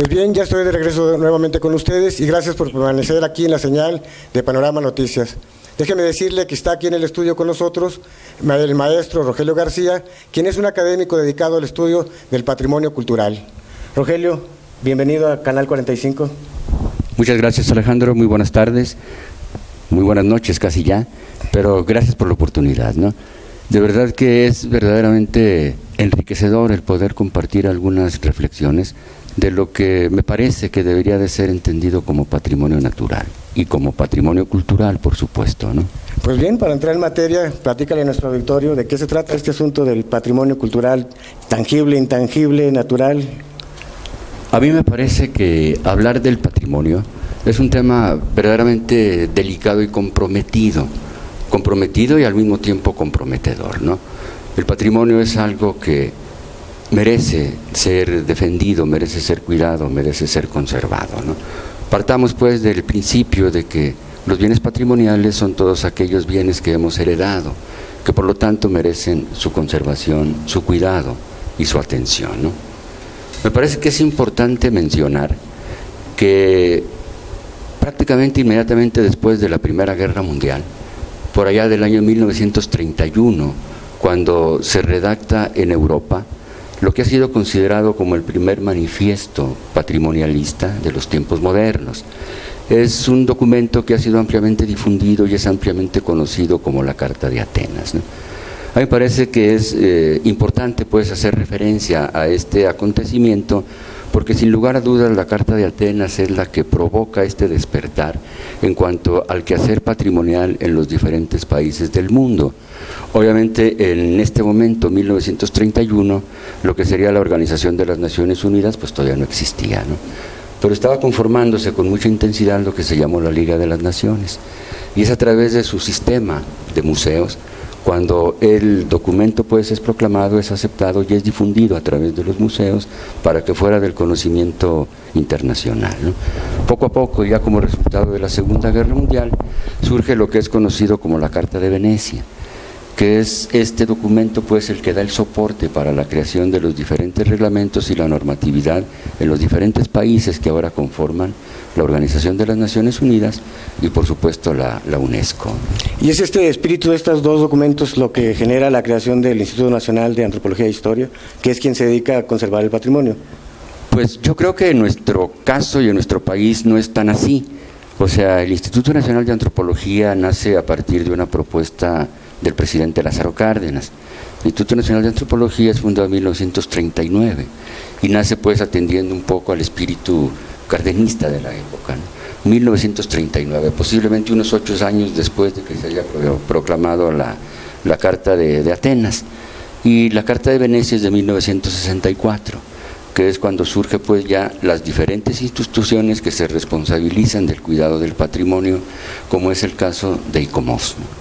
Pues bien, ya estoy de regreso nuevamente con ustedes y gracias por permanecer aquí en la señal de Panorama Noticias. Déjeme decirle que está aquí en el estudio con nosotros el maestro Rogelio García, quien es un académico dedicado al estudio del patrimonio cultural. Rogelio, bienvenido a Canal 45. Muchas gracias, Alejandro, muy buenas tardes, muy buenas noches casi ya, pero gracias por la oportunidad, ¿no? De verdad que es verdaderamente enriquecedor el poder compartir algunas reflexiones de lo que me parece que debería de ser entendido como patrimonio natural y como patrimonio cultural, por supuesto, ¿no? Pues bien, para entrar en materia, platícale a nuestro auditorio de qué se trata este asunto del patrimonio cultural, tangible, intangible, natural. A mí me parece que hablar del patrimonio es un tema verdaderamente delicado y comprometido y al mismo tiempo comprometedor, ¿no? El patrimonio es algo que merece ser defendido, merece ser cuidado, merece ser conservado, ¿no? Partamos pues del principio de que los bienes patrimoniales son todos aquellos bienes que hemos heredado, que por lo tanto merecen su conservación, su cuidado y su atención, ¿no? Me parece que es importante mencionar que prácticamente inmediatamente después de la Primera Guerra Mundial, por allá del año 1931, cuando se redacta en Europa lo que ha sido considerado como el primer manifiesto patrimonialista de los tiempos modernos. Es un documento que ha sido ampliamente difundido y es ampliamente conocido como la Carta de Atenas, ¿no? A mí me parece que es importante pues hacer referencia a este acontecimiento porque sin lugar a dudas la Carta de Atenas es la que provoca este despertar en cuanto al quehacer patrimonial en los diferentes países del mundo. Obviamente en este momento, 1931, lo que sería la Organización de las Naciones Unidas pues todavía no existía, ¿no? Pero estaba conformándose con mucha intensidad lo que se llamó la Liga de las Naciones, y es a través de su sistema de museos cuando el documento pues es proclamado, es aceptado y es difundido a través de los museos para que fuera del conocimiento internacional, ¿no? Poco a poco, ya como resultado de la Segunda Guerra Mundial, surge lo que es conocido como la Carta de Venecia, que es este documento pues el que da el soporte para la creación de los diferentes reglamentos y la normatividad en los diferentes países que ahora conforman la Organización de las Naciones Unidas y por supuesto la UNESCO. ¿Y es este espíritu de estos dos documentos lo que genera la creación del Instituto Nacional de Antropología e Historia, que es quien se dedica a conservar el patrimonio? Pues yo creo que en nuestro caso y en nuestro país no es tan así. O sea, el Instituto Nacional de Antropología nace a partir de una propuesta del presidente Lázaro Cárdenas. El Instituto Nacional de Antropología es fundado en 1939 y nace pues atendiendo un poco al espíritu cardenista de la época, ¿no? 1939, posiblemente unos 8 años después de que se haya proclamado la Carta de Atenas, y la Carta de Venecia es de 1964, que es cuando surge pues ya las diferentes instituciones que se responsabilizan del cuidado del patrimonio, como es el caso de ICOMOS, ¿no?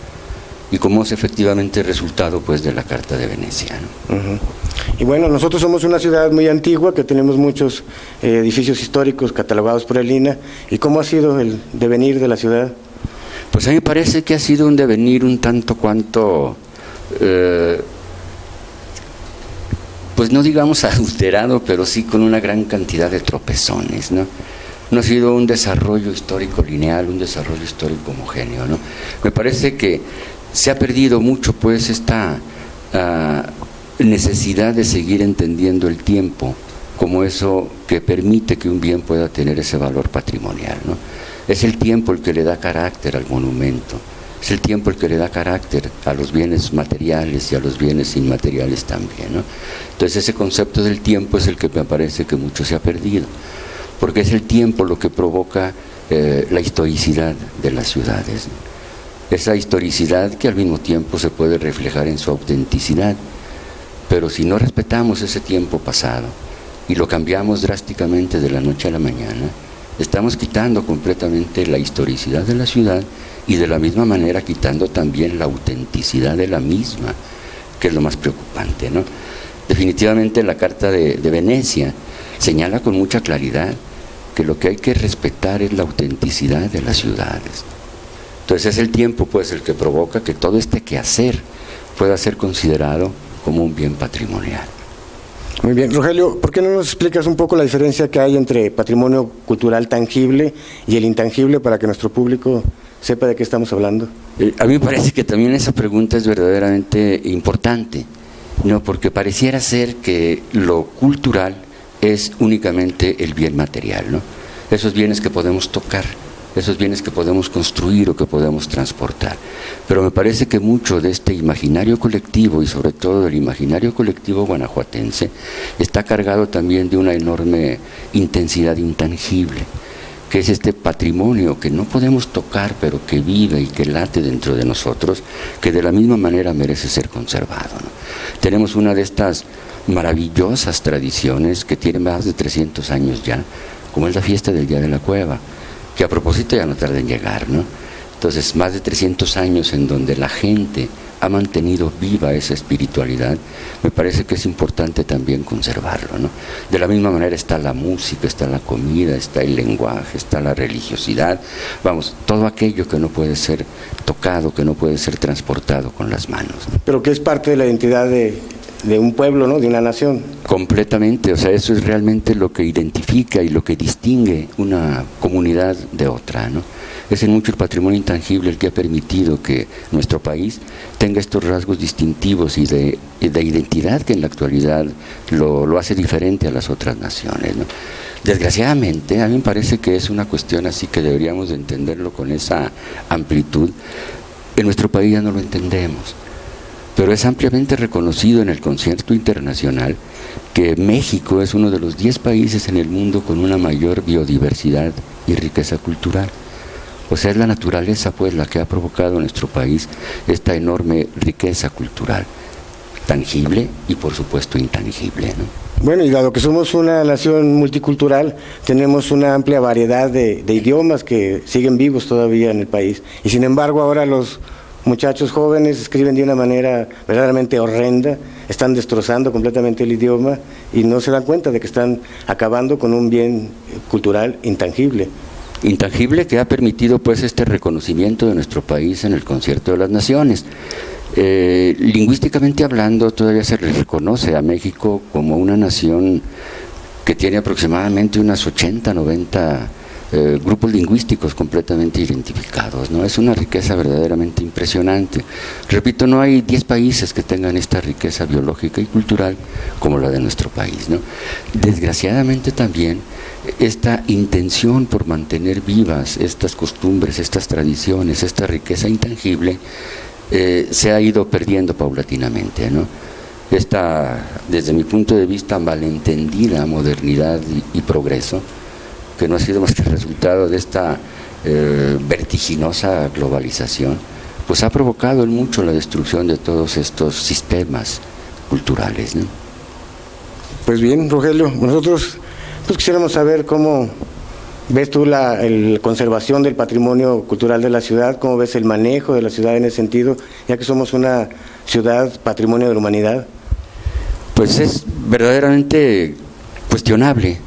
ICOMOS efectivamente es resultado pues de la Carta de Venecia, ¿no? Y bueno, nosotros somos una ciudad muy antigua que tenemos muchos edificios históricos catalogados por el INAH. ¿Y cómo ha sido el devenir de la ciudad? Pues a mí me parece que ha sido un devenir un tanto cuanto, pues no digamos adulterado, pero sí con una gran cantidad de tropezones, ¿no? No ha sido un desarrollo histórico lineal, un desarrollo histórico homogéneo, ¿no? Me parece que se ha perdido mucho pues esta necesidad de seguir entendiendo el tiempo como eso que permite que un bien pueda tener ese valor patrimonial, ¿no? Es el tiempo el que le da carácter al monumento, es el tiempo el que le da carácter a los bienes materiales y a los bienes inmateriales también, ¿no? Entonces ese concepto del tiempo es el que me parece que mucho se ha perdido, porque es el tiempo lo que provoca la historicidad de las ciudades, ¿no? Esa historicidad que al mismo tiempo se puede reflejar en su autenticidad, pero si no respetamos ese tiempo pasado y lo cambiamos drásticamente de la noche a la mañana, estamos quitando completamente la historicidad de la ciudad y de la misma manera quitando también la autenticidad de la misma, que es lo más preocupante, ¿no? Definitivamente la Carta de Venecia señala con mucha claridad que lo que hay que respetar es la autenticidad de las ciudades. Entonces es el tiempo pues el que provoca que todo este quehacer pueda ser considerado como un bien patrimonial. Muy bien, Rogelio, ¿por qué no nos explicas un poco la diferencia que hay entre patrimonio cultural tangible y el intangible para que nuestro público sepa de qué estamos hablando? A mí me parece que también esa pregunta es verdaderamente importante, ¿no? Porque pareciera ser que lo cultural es únicamente el bien material, ¿no? Esos bienes que podemos tocar, esos bienes que podemos construir o que podemos transportar. Pero me parece que mucho de este imaginario colectivo, y sobre todo del imaginario colectivo guanajuatense, está cargado también de una enorme intensidad intangible, que es este patrimonio que no podemos tocar, pero que vive y que late dentro de nosotros, que de la misma manera merece ser conservado, ¿no? Tenemos una de estas maravillosas tradiciones que tiene más de 300 años ya, como es la fiesta del Día de la Cueva, que a propósito ya no tarda en llegar, ¿no? Entonces, más de 300 años en donde la gente ha mantenido viva esa espiritualidad, me parece que es importante también conservarlo, ¿no? De la misma manera está la música, está la comida, está el lenguaje, está la religiosidad, vamos, todo aquello que no puede ser tocado, que no puede ser transportado con las manos, ¿no? Pero que es parte de la identidad de un pueblo, ¿no? De una nación. Completamente, o sea, eso es realmente lo que identifica y lo que distingue una comunidad de otra, ¿no? Es en mucho el patrimonio intangible el que ha permitido que nuestro país tenga estos rasgos distintivos y de identidad que en la actualidad lo hace diferente a las otras naciones, ¿no? Desgraciadamente, a mí me parece que es una cuestión así que deberíamos de entenderlo con esa amplitud. En nuestro país ya no lo entendemos, pero es ampliamente reconocido en el concierto internacional que México es uno de los 10 países en el mundo con una mayor biodiversidad y riqueza cultural. O sea, es la naturaleza pues la que ha provocado en nuestro país esta enorme riqueza cultural, tangible y por supuesto intangible, ¿no? Bueno, y dado que somos una nación multicultural, tenemos una amplia variedad de idiomas que siguen vivos todavía en el país. Y sin embargo, ahora los muchachos jóvenes escriben de una manera verdaderamente horrenda, están destrozando completamente el idioma y no se dan cuenta de que están acabando con un bien cultural intangible. Intangible que ha permitido pues este reconocimiento de nuestro país en el Concierto de las Naciones. Lingüísticamente hablando, todavía se le reconoce a México como una nación que tiene aproximadamente unas 80, 90 grupos lingüísticos completamente identificados, ¿no? Es una riqueza verdaderamente impresionante. Repito, no hay 10 países que tengan esta riqueza biológica y cultural como la de nuestro país, ¿no? Desgraciadamente también esta intención por mantener vivas estas costumbres, estas tradiciones, esta riqueza intangible se ha ido perdiendo paulatinamente, ¿no? Esta, desde mi punto de vista, malentendida modernidad y progreso, que no ha sido más que el resultado de esta vertiginosa globalización, pues ha provocado en mucho la destrucción de todos estos sistemas culturales, ¿no? Pues bien, Rogelio, nosotros pues quisiéramos saber cómo ves tú la conservación del patrimonio cultural de la ciudad, cómo ves el manejo de la ciudad en ese sentido, ya que somos una ciudad patrimonio de la humanidad. Pues es verdaderamente cuestionable.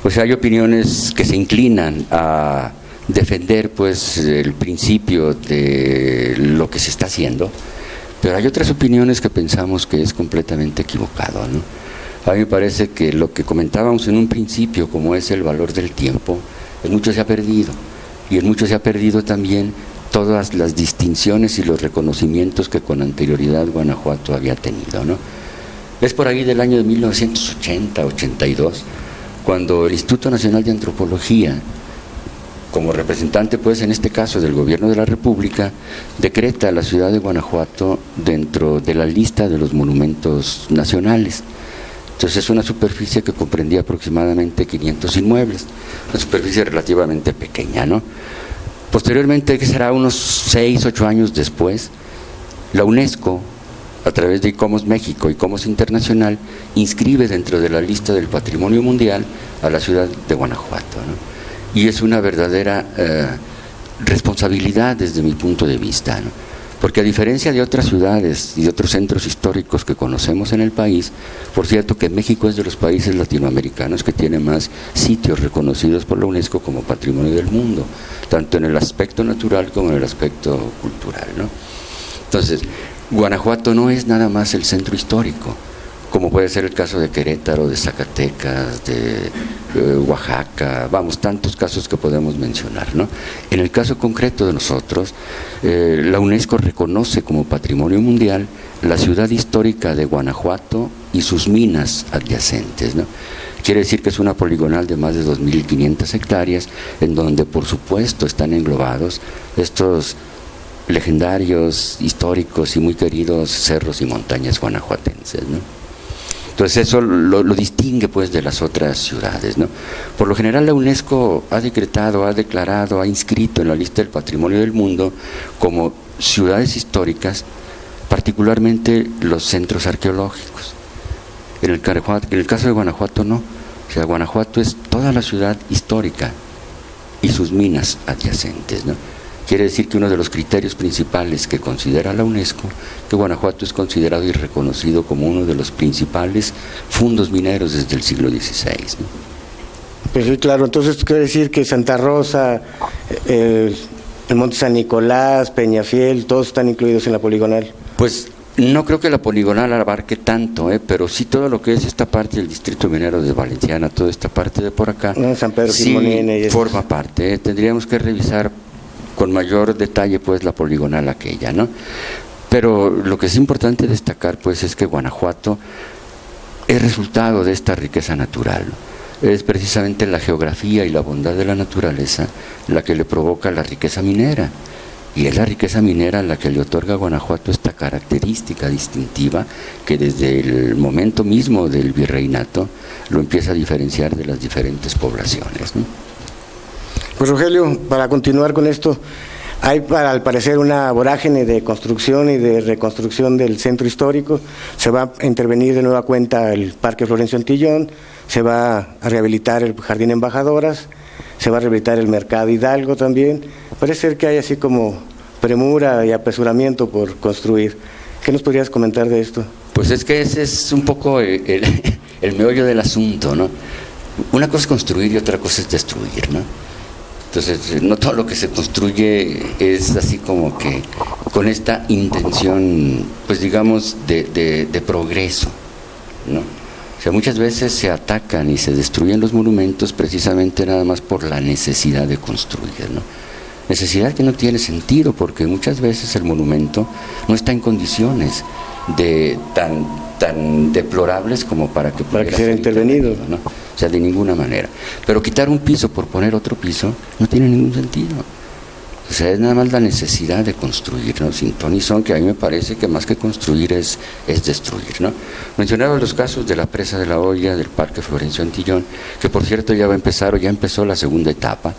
O sea, hay opiniones que se inclinan a defender pues el principio de lo que se está haciendo, pero hay otras opiniones que pensamos que es completamente equivocado, ¿no? A mí me parece que lo que comentábamos en un principio, como es el valor del tiempo, en mucho se ha perdido, y en mucho se ha perdido también todas las distinciones y los reconocimientos que con anterioridad Guanajuato había tenido, ¿no? Es por ahí del año de 1980-82, cuando el Instituto Nacional de Antropología, como representante pues en este caso del Gobierno de la República, decreta a la ciudad de Guanajuato dentro de la lista de los monumentos nacionales. Entonces es una superficie que comprendía aproximadamente 500 inmuebles, una superficie relativamente pequeña, ¿no? Posteriormente, que será unos 6, 8 años después, la UNESCO, a través de ICOMOS México y ICOMOS Internacional, inscribe dentro de la lista del Patrimonio Mundial a la ciudad de Guanajuato, ¿no? Y es una verdadera responsabilidad desde mi punto de vista, ¿no? Porque a diferencia de otras ciudades y de otros centros históricos que conocemos en el país, por cierto que México es de los países latinoamericanos que tiene más sitios reconocidos por la UNESCO como Patrimonio del Mundo, tanto en el aspecto natural como en el aspecto cultural, ¿no? Entonces, Guanajuato no es nada más el centro histórico. como puede ser el caso de Querétaro, de Zacatecas, de Oaxaca, vamos, tantos casos que podemos mencionar, ¿no? En el caso concreto de nosotros, la UNESCO reconoce como patrimonio mundial la ciudad histórica de Guanajuato y sus minas adyacentes, ¿no? Quiere decir que es una poligonal de más de 2.500 hectáreas, en donde por supuesto están englobados estos legendarios, históricos y muy queridos cerros y montañas guanajuatenses, ¿no? Entonces eso lo distingue pues de las otras ciudades, ¿no? Por lo general la UNESCO ha decretado, ha declarado, ha inscrito en la lista del patrimonio del mundo como ciudades históricas, particularmente los centros arqueológicos. En el caso de Guanajuato no, o sea, Guanajuato es toda la ciudad histórica y sus minas adyacentes, ¿no? Quiere decir que uno de los criterios principales que considera la UNESCO, que Guanajuato es considerado y reconocido como uno de los principales fundos mineros desde el siglo XVI, ¿no? Pues sí, claro, entonces quiere decir que Santa Rosa, el Monte San Nicolás, Peñafiel, todos están incluidos en la poligonal. Pues no creo que la poligonal abarque tanto, pero sí todo lo que es esta parte del distrito minero de Valenciana, toda esta parte de por acá, San Pedro sí Simonina y forma parte, tendríamos que revisar con mayor detalle pues la poligonal aquella, ¿no? Pero lo que es importante destacar pues es que Guanajuato es resultado de esta riqueza natural, ¿no? Es precisamente la geografía y la bondad de la naturaleza la que le provoca la riqueza minera, y es la riqueza minera la que le otorga a Guanajuato esta característica distintiva que desde el momento mismo del virreinato lo empieza a diferenciar de las diferentes poblaciones, ¿no? Pues Rogelio, para continuar con esto, hay al parecer una vorágine de construcción y de reconstrucción del centro histórico. Se va a intervenir de nueva cuenta el Parque Florencio Antillón, se va a rehabilitar el Jardín Embajadoras, se va a rehabilitar el Mercado Hidalgo también. Parece ser que hay así como premura y apresuramiento por construir. ¿Qué nos podrías comentar de esto? Pues es que ese es un poco el meollo del asunto, ¿no? Una cosa es construir y otra cosa es destruir, ¿no? Entonces, no todo lo que se construye es así como que con esta intención, pues digamos, de progreso, ¿no? O sea, muchas veces se atacan y se destruyen los monumentos precisamente nada más por la necesidad de construir, ¿no? Necesidad que no tiene sentido, porque muchas veces el monumento no está en condiciones tan deplorables como para que sea intervenido, ¿no? O sea, de ninguna manera. Pero quitar un piso por poner otro piso no tiene ningún sentido. O sea, es nada más la necesidad de construir, ¿no? Sin ton y son, que a mí me parece que más que construir es destruir, ¿no? Mencionaba los casos de la presa de la Olla, del Parque Florencio Antillón, que por cierto ya va a empezar, o ya empezó la segunda etapa,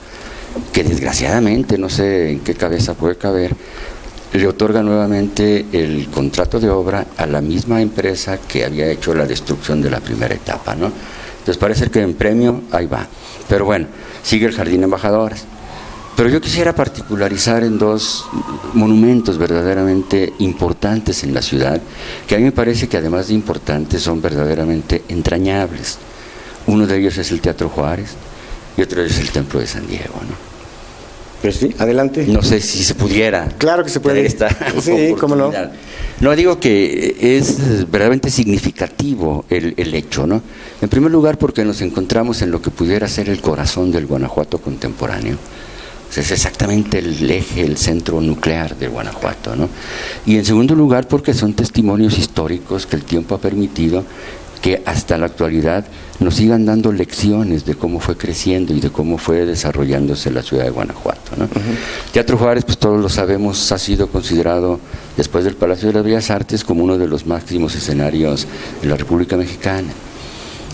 que desgraciadamente, no sé en qué cabeza puede caber, le otorga nuevamente el contrato de obra a la misma empresa que había hecho la destrucción de la primera etapa, ¿no? Entonces parece que en premio ahí va. Pero bueno, sigue el Jardín Embajadoras. Pero yo quisiera particularizar en dos monumentos verdaderamente importantes en la ciudad, que a mí me parece que además de importantes son verdaderamente entrañables. Uno de ellos es el Teatro Juárez y otro es el Templo de San Diego, ¿no? Pues sí, adelante. No sé si se pudiera. Claro que se puede. Sí, cómo no. No, digo que es verdaderamente significativo el hecho, ¿no? En primer lugar porque nos encontramos en lo que pudiera ser el corazón del Guanajuato contemporáneo. O sea, es exactamente el eje, el centro nuclear de Guanajuato, ¿no? Y en segundo lugar porque son testimonios históricos que el tiempo ha permitido que hasta la actualidad nos sigan dando lecciones de cómo fue creciendo y de cómo fue desarrollándose la ciudad de Guanajuato, ¿no? Teatro Juárez, pues todos lo sabemos, ha sido considerado después del Palacio de las Bellas Artes como uno de los máximos escenarios de la República Mexicana,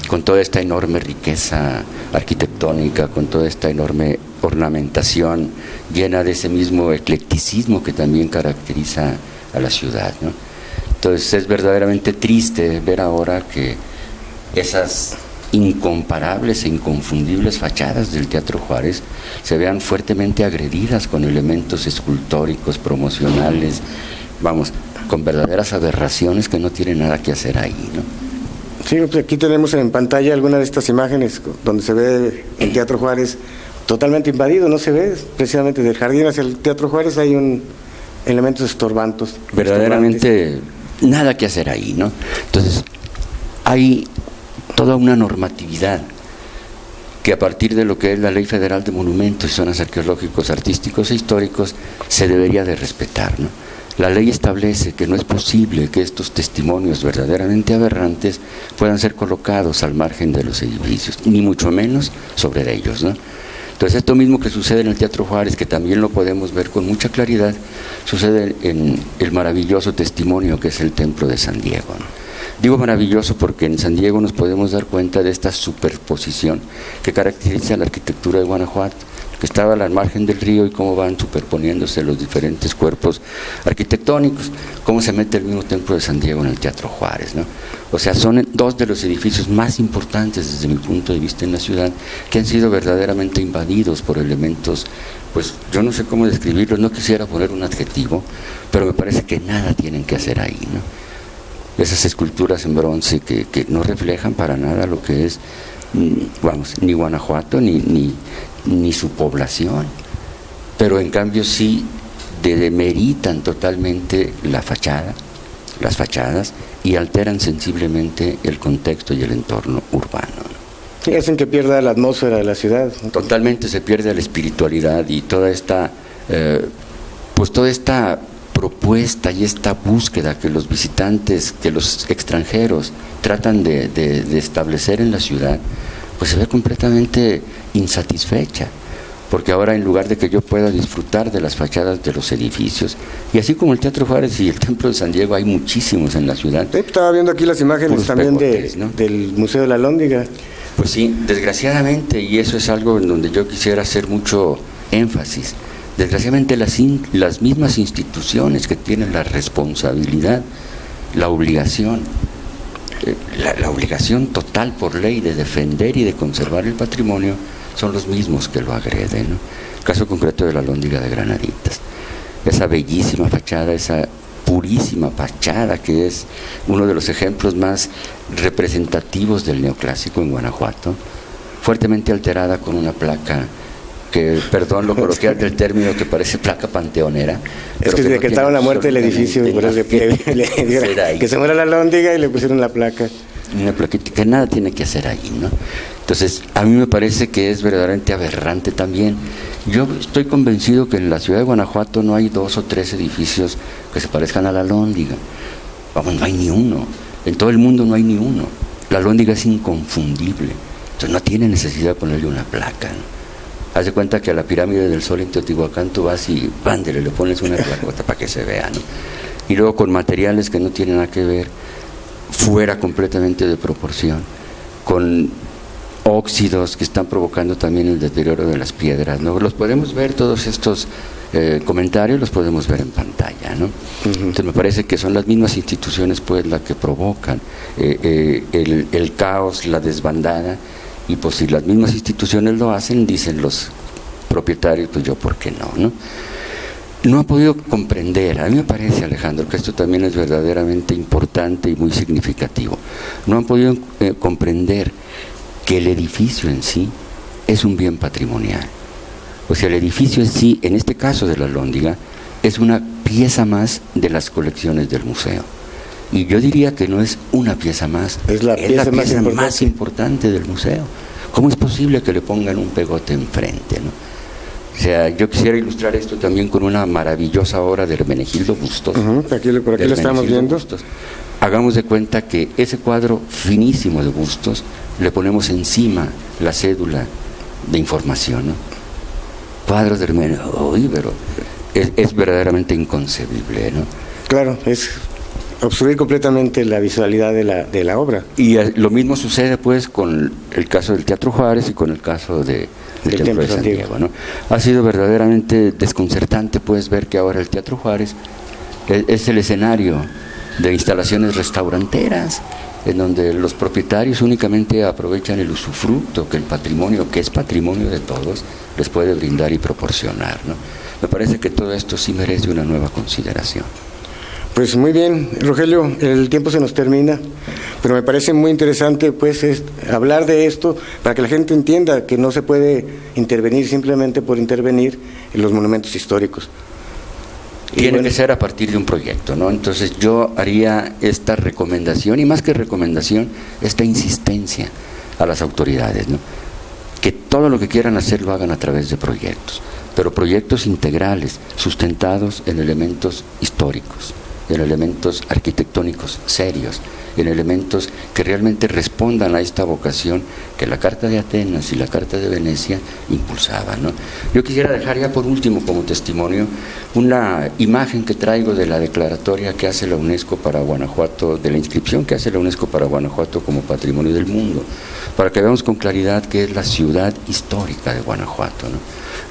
con toda esta enorme riqueza arquitectónica, con toda esta enorme ornamentación llena de ese mismo eclecticismo que también caracteriza a la ciudad, ¿no? Entonces es verdaderamente triste ver ahora que esas incomparables e inconfundibles fachadas del Teatro Juárez se vean fuertemente agredidas con elementos escultóricos, promocionales, vamos, con verdaderas aberraciones que no tienen nada que hacer ahí, ¿no? Sí, pues aquí tenemos en pantalla algunas de estas imágenes donde se ve el Teatro Juárez totalmente invadido, no se ve, precisamente del jardín hacia el Teatro Juárez hay elementos estorbantes. Verdaderamente nada que hacer ahí, ¿no? Entonces, hay toda una normatividad que a partir de lo que es la Ley Federal de Monumentos y Zonas Arqueológicos, Artísticos e Históricos se debería de respetar, ¿no? La ley establece que no es posible que estos testimonios verdaderamente aberrantes puedan ser colocados al margen de los edificios, ni mucho menos sobre ellos, ¿no? Entonces, esto mismo que sucede en el Teatro Juárez, que también lo podemos ver con mucha claridad, sucede en el maravilloso testimonio que es el Templo de San Diego, ¿no? Digo maravilloso porque en San Diego nos podemos dar cuenta de esta superposición que caracteriza la arquitectura de Guanajuato, que estaba al margen del río y cómo van superponiéndose los diferentes cuerpos arquitectónicos, cómo se mete el mismo Templo de San Diego en el Teatro Juárez, ¿no? O sea, son dos de los edificios más importantes desde mi punto de vista en la ciudad, que han sido verdaderamente invadidos por elementos, pues yo no sé cómo describirlos, no quisiera poner un adjetivo, pero me parece que nada tienen que hacer ahí, ¿no? Esas esculturas en bronce que no reflejan para nada lo que es, vamos, ni Guanajuato ni su población, pero en cambio sí demeritan totalmente la fachada, las fachadas, y alteran sensiblemente el contexto y el entorno urbano, ¿no? Y hacen que pierda la atmósfera de la ciudad. Totalmente se pierde la espiritualidad y toda esta, pues toda esta propuesta y esta búsqueda que los visitantes, que los extranjeros tratan de establecer en la ciudad, pues se ve completamente insatisfecha, porque ahora en lugar de que yo pueda disfrutar de las fachadas de los edificios, y así como el Teatro Juárez y el Templo de San Diego, hay muchísimos en la ciudad. Estaba viendo aquí las imágenes también ¿no? del Museo de la Alhóndiga. Pues sí, desgraciadamente, y eso es algo en donde yo quisiera hacer mucho énfasis, desgraciadamente las mismas instituciones que tienen la responsabilidad, la obligación, la obligación total por ley de defender y de conservar el patrimonio, son los mismos que lo agreden, ¿no? El caso concreto de la Alhóndiga de Granaditas, esa bellísima fachada, esa purísima fachada que es uno de los ejemplos más representativos del neoclásico en Guanajuato, fuertemente alterada con una placa que, perdón lo coloquial del término, que parece placa panteonera. Es que se decretaron la muerte del edificio, por eso que se muera la Alhóndiga y le pusieron la placa. Una plaquita que nada tiene que hacer ahí, ¿no? Entonces, a mí me parece que es verdaderamente aberrante también. Yo estoy convencido que en la ciudad de Guanajuato no hay 2 o 3 edificios que se parezcan a la Alhóndiga. Vamos, no hay ni uno. En todo el mundo no hay ni uno. La Alhóndiga es inconfundible. Entonces, no tiene necesidad de ponerle una placa, ¿no? Haz de cuenta que a la Pirámide del Sol en Teotihuacán tú vas y vándele, le pones una placota para que se vea, ¿no? Y luego con materiales que no tienen nada que ver, fuera completamente de proporción, con óxidos que están provocando también el deterioro de las piedras, ¿no? Los podemos ver, todos estos comentarios los podemos ver en pantalla, ¿no? Entonces me parece que son las mismas instituciones pues las que provocan el caos, la desbandada, y pues si las mismas instituciones lo hacen, dicen los propietarios, pues yo por qué no, ¿no? No ha podido comprender, a mí me parece, Alejandro, que esto también es verdaderamente importante y muy significativo. No han podido comprender que el edificio en sí es un bien patrimonial. O sea, el edificio en sí, en este caso de la Alhóndiga, es una pieza más de las colecciones del museo. Y yo diría que no es una pieza más, es la pieza más importante del museo. ¿Cómo es posible que le pongan un pegote enfrente, no? O sea, yo quisiera ilustrar esto también con una maravillosa obra de Hermenegildo Bustos. Por aquí lo estamos viendo. Bustos. Hagamos de cuenta que ese cuadro finísimo de Bustos le ponemos encima la cédula de información, ¿no? Cuadros de Hermenegildo, pero es verdaderamente inconcebible, ¿no? Claro, es obstruir completamente la visualidad de la obra. Y lo mismo sucede pues con el caso del Teatro Juárez y con el caso del Templo de San Diego, ¿no? Ha sido verdaderamente desconcertante pues ver que ahora el Teatro Juárez es el escenario de instalaciones restauranteras, en donde los propietarios únicamente aprovechan el usufructo que el patrimonio, que es patrimonio de todos, les puede brindar y proporcionar, ¿no? Me parece que todo esto sí merece una nueva consideración. Pues muy bien, Rogelio, el tiempo se nos termina, pero me parece muy interesante pues hablar de esto para que la gente entienda que no se puede intervenir simplemente por intervenir en los monumentos históricos. Tiene que ser a partir de un proyecto, ¿no? Entonces yo haría esta recomendación, y más que recomendación, esta insistencia a las autoridades, ¿no? Que todo lo que quieran hacer lo hagan a través de proyectos, pero proyectos integrales, sustentados en elementos históricos, en elementos arquitectónicos serios, en elementos que realmente respondan a esta vocación que la Carta de Atenas y la Carta de Venecia impulsaban, ¿no? Yo quisiera dejar ya por último como testimonio una imagen que traigo de la declaratoria que hace la UNESCO para Guanajuato, de la inscripción que hace la UNESCO para Guanajuato como Patrimonio del Mundo, para que veamos con claridad qué es la ciudad histórica de Guanajuato, ¿no?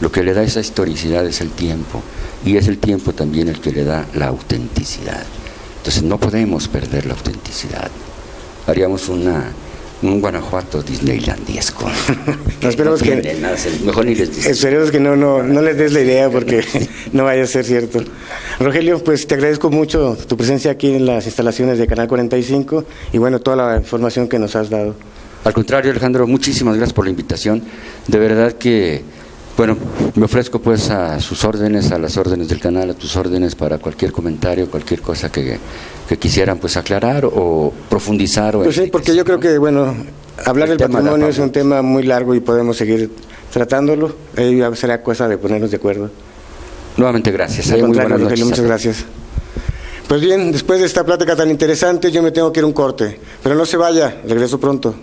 Lo que le da esa historicidad es el tiempo, y es el tiempo también el que le da la autenticidad. Entonces no podemos perder la autenticidad. Haríamos un Guanajuato disneylandiesco. No, esperemos que, mejor ni les digo. Esperemos que no les des la idea, porque no vaya a ser cierto. Rogelio, pues te agradezco mucho tu presencia aquí en las instalaciones de Canal 45 y bueno, toda la información que nos has dado. Al contrario, Alejandro, muchísimas gracias por la invitación. De verdad que, bueno, me ofrezco pues a sus órdenes, a las órdenes del canal, a tus órdenes para cualquier comentario, cualquier cosa que quisieran pues aclarar o profundizar. Pues sí, porque yo creo que, bueno, hablar del patrimonio es un tema muy largo y podemos seguir tratándolo. Ahí será cosa de ponernos de acuerdo. Nuevamente gracias. Al Muy contrario, buenas Rogelio, noches. muchas gracias. Pues bien, después de esta plática tan interesante, yo me tengo que ir a un corte, pero no se vaya, regreso pronto.